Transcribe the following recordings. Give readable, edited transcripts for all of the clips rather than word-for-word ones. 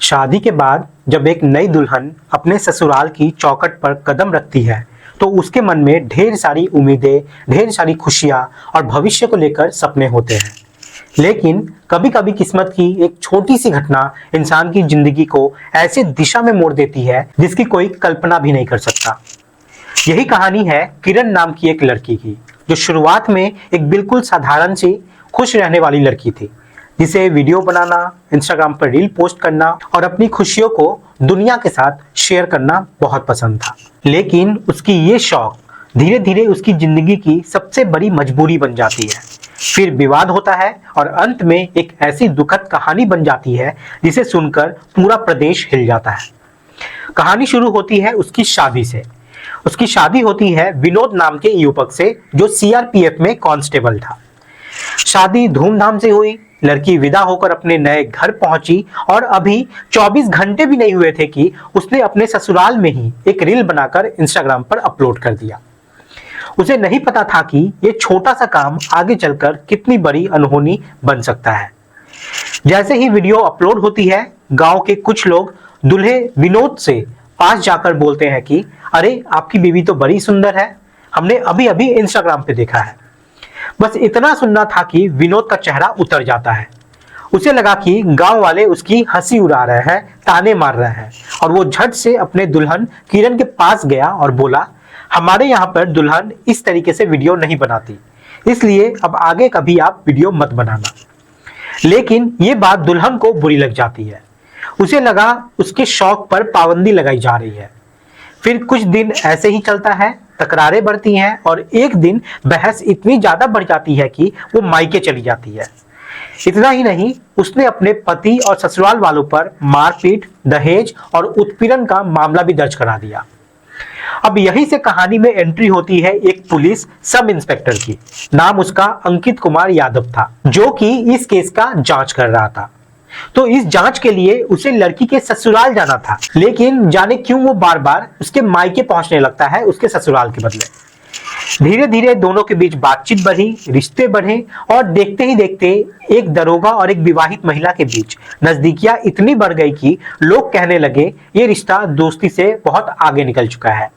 शादी के बाद जब एक नई दुल्हन अपने ससुराल की चौखट पर कदम रखती है तो उसके मन में ढेर सारी उम्मीदें, ढेर सारी खुशियां और भविष्य को लेकर सपने होते हैं। लेकिन कभी कभी किस्मत की एक छोटी सी घटना इंसान की जिंदगी को ऐसे दिशा में मोड़ देती है जिसकी कोई कल्पना भी नहीं कर सकता। यही कहानी है किरण नाम की एक लड़की की, जो शुरुआत में एक बिल्कुल साधारण सी खुश रहने वाली लड़की थी, जिसे वीडियो बनाना, इंस्टाग्राम पर रील पोस्ट करना और अपनी खुशियों को दुनिया के साथ शेयर करना बहुत पसंद था। लेकिन उसकी ये शौक धीरे धीरे उसकी जिंदगी की सबसे बड़ी मजबूरी बन जाती है। फिर विवाद होता है और अंत में एक ऐसी दुखद कहानी बन जाती है जिसे सुनकर पूरा प्रदेश हिल जाता है। कहानी शुरू होती है उसकी शादी से। उसकी शादी होती है विनोद नाम के युवक से, जो सीआरपीएफ में कांस्टेबल था। शादी धूमधाम से हुई, लड़की विदा होकर अपने नए घर पहुंची और अभी 24 घंटे भी नहीं हुए थे कि उसने अपने ससुराल में ही एक रील बनाकर इंस्टाग्राम पर अपलोड कर दिया। उसे नहीं पता था कि ये छोटा सा काम आगे चलकर कितनी बड़ी अनहोनी बन सकता है। जैसे ही वीडियो अपलोड होती है, गांव के कुछ लोग दूल्हे विनोद से पास जाकर बोलते हैं कि अरे, आपकी बीवी तो बड़ी सुंदर है, हमने अभी अभी इंस्टाग्राम पे देखा है। बस इतना सुनना था कि विनोद का चेहरा उतर जाता है। उसे लगा कि गांव वाले उसकी हंसी उड़ा रहे हैं, ताने मार रहे हैं, और वो झट से अपने दुल्हन किरण के पास गया और बोला, हमारे यहाँ पर दुल्हन इस तरीके से वीडियो नहीं बनाती, इसलिए अब आगे कभी आप वीडियो मत बनाना। लेकिन ये बात दुल्हन को बुरी लग जाती है। उसे लगा उसके शौक पर पाबंदी लगाई जा रही है। फिर कुछ दिन ऐसे ही चलता है, तकरारें बढ़ती हैं और एक दिन बहस इतनी ज्यादा बढ़ जाती है कि वो मायके चली जाती है। इतना ही नहीं, उसने अपने पति और ससुराल वालों पर मारपीट, दहेज और उत्पीड़न का मामला भी दर्ज करा दिया। अब यहीं से कहानी में एंट्री होती है एक पुलिस सब इंस्पेक्टर की। नाम उसका अंकित कुमार यादव था, जो कि इस केस का जांच कर रहा था। तो इस जांच के लिए उसे लड़की के ससुराल जाना था, लेकिन जाने क्यों वो बार बार उसके मायके पहुंचने लगता है उसके ससुराल के बदले। धीरे धीरे दोनों के बीच बातचीत बढ़ी, रिश्ते बढ़े और देखते ही देखते एक दरोगा और एक विवाहित महिला के बीच नजदीकियां इतनी बढ़ गई कि लोग कहने लगे ये रिश्ता दोस्ती से बहुत आगे निकल चुका है।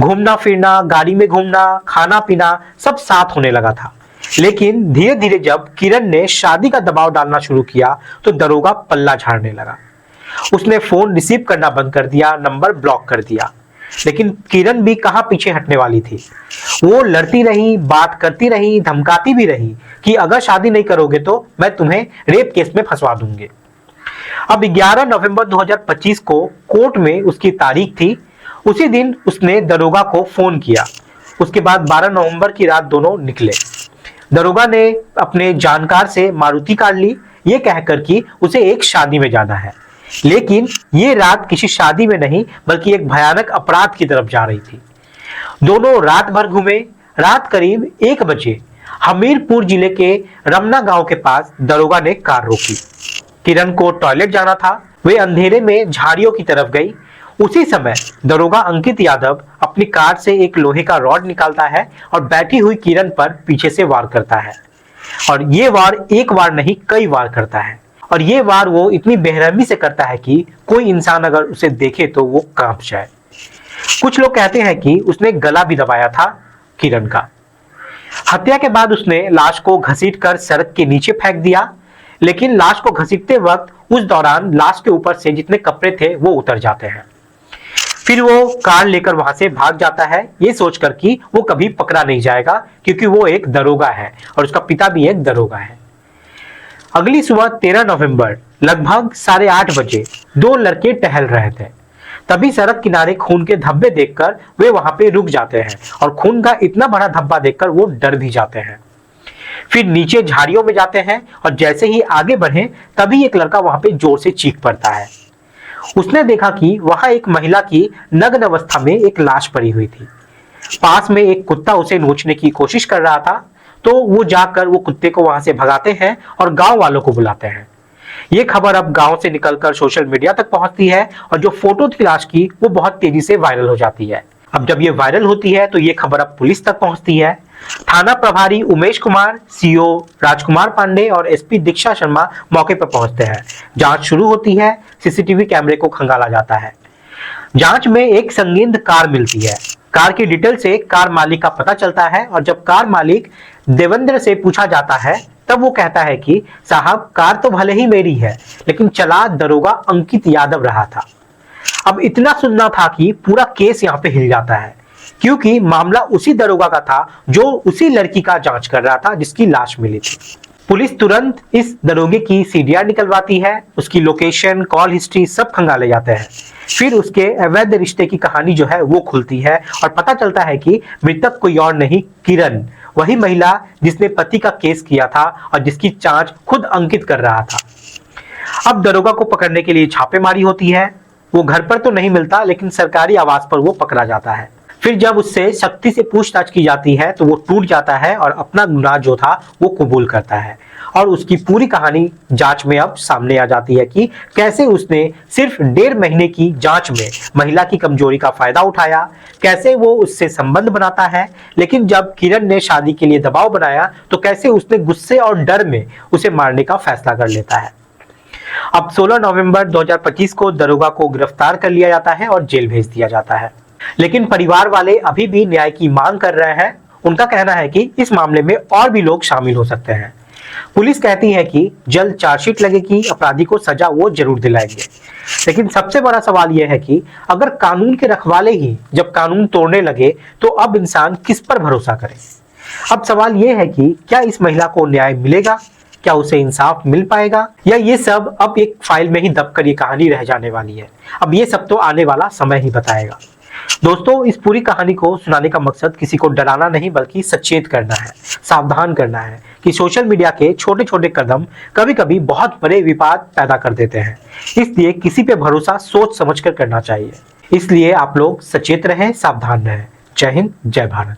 घूमना फिरना, गाड़ी में घूमना, खाना पीना सब साथ होने लगा था। लेकिन धीरे धीरे जब किरण ने शादी का दबाव डालना शुरू किया तो दरोगा पल्ला झाड़ने लगा। उसने फोन रिसीव करना बंद कर दिया, नंबर ब्लॉक कर दिया। लेकिन किरण भी कहां पीछे हटने वाली थी। वो लड़ती रही, बात करती रही, धमकाती भी रही कि अगर शादी नहीं करोगे तो मैं तुम्हें रेप केस में फंसवा दूंगी। अब 11 नवंबर 2025 को कोर्ट में उसकी तारीख थी। उसी दिन उसने दरोगा को फोन किया। उसके बाद 12 नवंबर की रात दोनों निकले। दरोगा ने अपने जानकार से मारुति कार ली, ये कहकर कि उसे एक शादी में जाना है। लेकिन ये रात किसी शादी में नहीं, बल्कि एक भयानक अपराध की तरफ जा रही थी। दोनों रात भर घूमे। रात करीब 1 बजे हमीरपुर जिले के रमना गांव के पास दरोगा ने कार रोकी। किरण को टॉयलेट जाना था। वे अंधेरे में झाड़ियों की तरफ गई। उसी समय दरोगा अंकित यादव अपनी कार से एक लोहे का रॉड निकालता है और बैठी हुई किरण पर पीछे से वार करता है। और ये वार एक बार नहीं, कई बार करता है। और ये वार वो इतनी बेरहमी से करता है कि कोई इंसान अगर उसे देखे तो वो कांप जाए। कुछ लोग कहते हैं कि उसने गला भी दबाया था किरण का। हत्या के बाद उसने लाश को घसीटकर सड़क के नीचे फेंक दिया। लेकिन लाश को घसीटते वक्त उस दौरान लाश के ऊपर से जितने कपड़े थे वो उतर जाते हैं। फिर वो कार लेकर वहां से भाग जाता है, ये सोचकर कि वो कभी पकड़ा नहीं जाएगा, क्योंकि वो एक दरोगा है और उसका पिता भी एक दरोगा है। अगली सुबह 13 नवंबर लगभग 8:30 बजे 2 लड़के टहल रहे थे। तभी सड़क किनारे खून के धब्बे देखकर वे वहां पे रुक जाते हैं और खून का इतना बड़ा धब्बा देखकर वो डर भी जाते हैं। फिर नीचे झाड़ियों में जाते हैं और जैसे ही आगे बढ़े तभी एक लड़का वहां पे जोर से चीख पड़ता है। उसने देखा कि वहां एक महिला की नग्न अवस्था में एक लाश पड़ी हुई थी। पास में एक कुत्ता उसे नोचने की कोशिश कर रहा था, तो वो जाकर वो कुत्ते को वहां से भगाते हैं और गांव वालों को बुलाते हैं। ये खबर अब गांव से निकलकर सोशल मीडिया तक पहुंचती है और जो फोटो थी लाश की वो बहुत तेजी से वायरल हो जाती है। अब जब ये वायरल होती है तो ये खबर अब पुलिस तक पहुंचती है। थाना प्रभारी उमेश कुमार, सीओ राजकुमार पांडे और एसपी दीक्षा शर्मा मौके पर पहुंचते हैं। जांच शुरू होती है। सीसीटीवी कैमरे को खंगाला जाता है। जांच में एक संदिग्ध कार मिलती है। कार की डिटेल से कार मालिक का पता चलता है और जब कार मालिक देवेंद्र से पूछा जाता है तब वो कहता है कि साहब, कार तो भले ही मेरी है, लेकिन चला दरोगा अंकित यादव रहा था। अब इतना सुनना था कि पूरा केस यहाँ पे हिल जाता है, क्योंकि मामला उसी दरोगा का था जो उसी लड़की का जांच कर रहा था जिसकी लाश मिली थी। पुलिस तुरंत इस दरोगे की सीडीआर निकलवाती है। उसकी लोकेशन, कॉल हिस्ट्री सब खंगाले जाते हैं। फिर उसके अवैध रिश्ते की कहानी जो है वो खुलती है और पता चलता है कि मृतक कोई और नहीं, किरण, वही महिला जिसने पति का केस किया था और जिसकी जांच खुद अंकित कर रहा था। अब दरोगा को पकड़ने के लिए छापेमारी होती है। वो घर पर तो नहीं मिलता, लेकिन सरकारी आवास पर वो पकड़ा जाता है। फिर जब उससे सख्ती से पूछताछ की जाती है तो वो टूट जाता है और अपना गुनाह जो था वो कबूल करता है और उसकी पूरी कहानी जांच में अब सामने आ जाती है कि कैसे उसने सिर्फ 1.5 महीने की जांच में महिला की कमजोरी का फायदा उठाया, कैसे वो उससे संबंध बनाता है, लेकिन जब किरण ने शादी के लिए दबाव बनाया तो कैसे उसने गुस्से और डर में उसे मारने का फैसला कर लेता है। अब 16 नवंबर 2025 को दरोगा को गिरफ्तार कर लिया जाता है और जेल भेज दिया जाता है, लेकिन परिवार वाले अभी भी न्याय की मांग कर रहे हैं। उनका कहना है कि इस मामले में और भी लोग शामिल हो सकते हैं। पुलिस कहती है कि जल्द चार्जशीट लगेगी, अपराधी को सजा वो जरूर दिलाएंगे। लेकिन सबसे बड़ा सवाल यह है कि अगर कानून के रखवाले ही जब कानून तोड़ने लगे तो अब इंसान किस पर भरोसा करे। अब सवाल यह है कि क्या इस महिला को न्याय मिलेगा, क्या उसे इंसाफ मिल पाएगा, या ये सब अब एक फाइल में ही दबकर ये कहानी रह जाने वाली है। अब ये सब तो आने वाला समय ही बताएगा। दोस्तों, इस पूरी कहानी को सुनाने का मकसद किसी को डराना नहीं बल्कि सचेत करना है, सावधान करना है कि सोशल मीडिया के छोटे छोटे कदम कभी कभी बहुत बड़े विवाद पैदा कर देते हैं। इसलिए किसी पे भरोसा सोच समझकर करना चाहिए। इसलिए आप लोग सचेत रहें, सावधान रहें। जय हिंद, जय भारत।